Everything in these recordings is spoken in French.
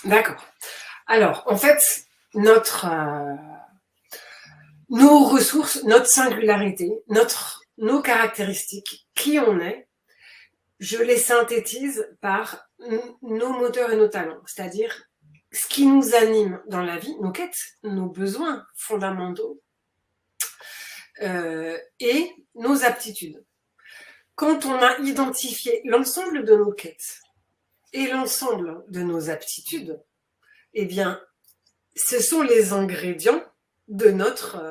D'accord. Alors, en fait, notre, nos ressources, notre singularité, nos caractéristiques, qui on est, je les synthétise par nos moteurs et nos talents, c'est-à-dire ce qui nous anime dans la vie, nos quêtes, nos besoins fondamentaux et nos aptitudes. Quand on a identifié l'ensemble de nos quêtes et l'ensemble de nos aptitudes, eh bien, ce sont les ingrédients de notre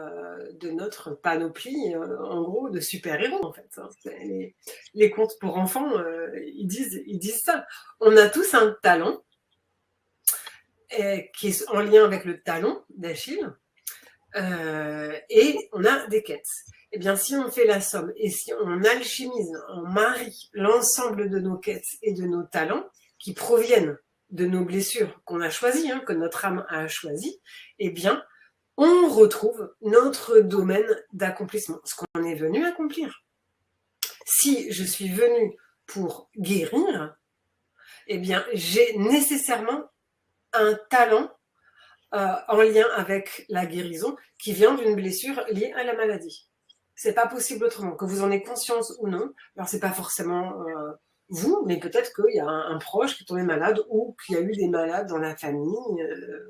panoplie, en gros, de super-héros, en fait. Hein. Les contes pour enfants, ils disent ça. On a tous un talent qui est en lien avec le talon d'Achille, et on a des quêtes. Eh bien, si on fait la somme et si on alchimise, on marie l'ensemble de nos quêtes et de nos talents qui proviennent de nos blessures qu'on a choisies, hein, que notre âme a choisies, eh bien, on retrouve notre domaine d'accomplissement, ce qu'on est venu accomplir. Si je suis venu pour guérir, eh bien, j'ai nécessairement un talent en lien avec la guérison qui vient d'une blessure liée à la maladie. C'est pas possible autrement, que vous en ayez conscience ou non. Alors c'est pas forcément vous, mais peut-être qu'il y a un proche qui est tombé malade ou qu'il y a eu des malades dans la famille.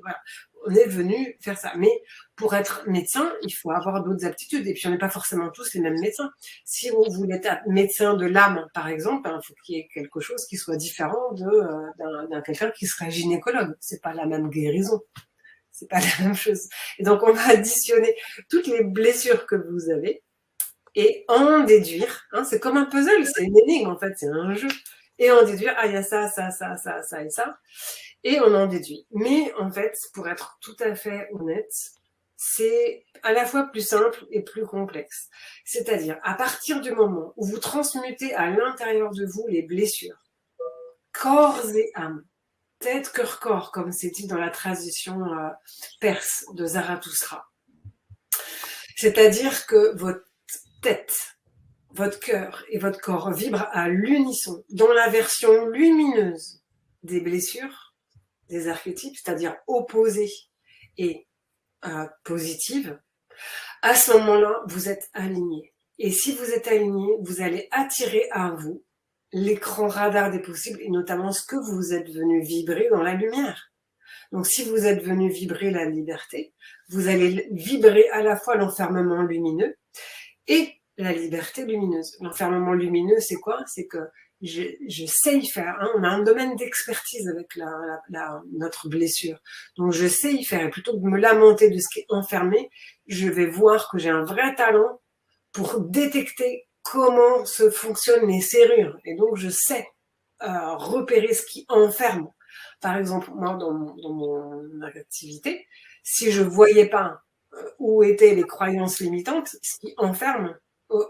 Voilà. On est venu faire ça. Mais pour être médecin, il faut avoir d'autres aptitudes. Et puis on n'est pas forcément tous les mêmes médecins. Si vous voulez être médecin de l'âme, par exemple, il faut qu'il y ait quelque chose qui soit différent d'un quelqu'un qui serait gynécologue. C'est pas la même guérison. C'est pas la même chose. Et donc, on va additionner toutes les blessures que vous avez et en déduire. Hein, c'est comme un puzzle, c'est une énigme en fait, c'est un jeu. Et en déduire, ah, il y a ça, ça, ça, ça, ça et ça. Et on en déduit. Mais en fait, pour être tout à fait honnête, c'est à la fois plus simple et plus complexe. C'est-à-dire, à partir du moment où vous transmutez à l'intérieur de vous les blessures, corps et âme, tête, cœur, corps, comme c'est dit dans la tradition perse de Zarathustra. C'est-à-dire que votre tête, votre cœur et votre corps vibrent à l'unisson dans la version lumineuse des blessures, des archétypes, c'est-à-dire opposées et positives. À ce moment-là, vous êtes aligné. Et si vous êtes aligné, vous allez attirer à vous l'écran radar des possibles et notamment ce que vous êtes venu vibrer dans la lumière. Donc si vous êtes venu vibrer la liberté, vous allez vibrer à la fois l'enfermement lumineux et la liberté lumineuse. L'enfermement lumineux, c'est quoi? C'est que je sais y faire. Hein, on a un domaine d'expertise avec notre blessure. Donc je sais y faire. Et plutôt que de me lamenter de ce qui est enfermé, je vais voir que j'ai un vrai talent pour détecter comment se fonctionnent les serrures. Et donc, je sais repérer ce qui enferme. Par exemple, moi, dans mon activité, si je voyais pas où étaient les croyances limitantes, ce qui enferme,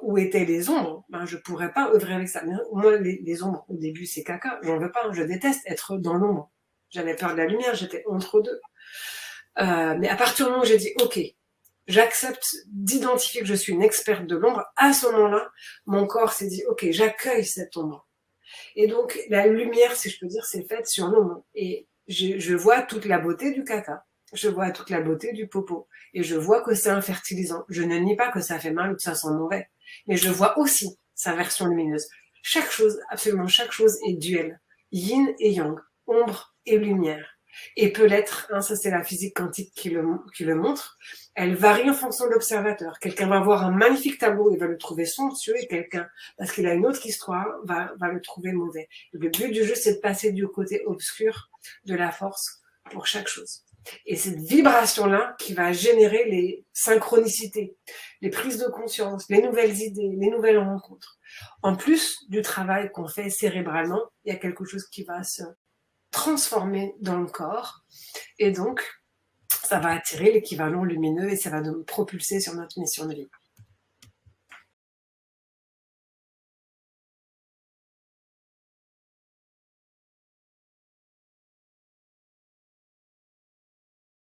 où étaient les ombres, ben, je pourrais pas œuvrer avec ça. Moi, les ombres, au début, c'est caca. J'en veux pas. Je déteste être dans l'ombre. J'avais peur de la lumière. J'étais entre deux. Mais à partir du moment où j'ai dit, OK, j'accepte d'identifier que je suis une experte de l'ombre, à ce moment-là, mon corps s'est dit, OK, j'accueille cette ombre. Et donc, la lumière, si je peux dire, c'est faite sur l'ombre. Et je vois toute la beauté du caca. Je vois toute la beauté du popo. Et je vois que c'est un fertilisant. Je ne nie pas que ça fait mal ou que ça sent mauvais. Mais je vois aussi sa version lumineuse. Chaque chose, absolument chaque chose est duel. Yin et yang, ombre et lumière. Et peut l'être, hein, ça c'est la physique quantique qui le montre, elle varie en fonction de l'observateur. Quelqu'un va voir un magnifique tableau et va le trouver somptueux, et quelqu'un, parce qu'il a une autre histoire, va le trouver mauvais. Le but du jeu, c'est de passer du côté obscur de la force pour chaque chose. Et cette vibration-là qui va générer les synchronicités, les prises de conscience, les nouvelles idées, les nouvelles rencontres. En plus du travail qu'on fait cérébralement, il y a quelque chose qui va se transformer dans le corps. Et donc, ça va attirer l'équivalent lumineux et ça va nous propulser sur notre mission de vie.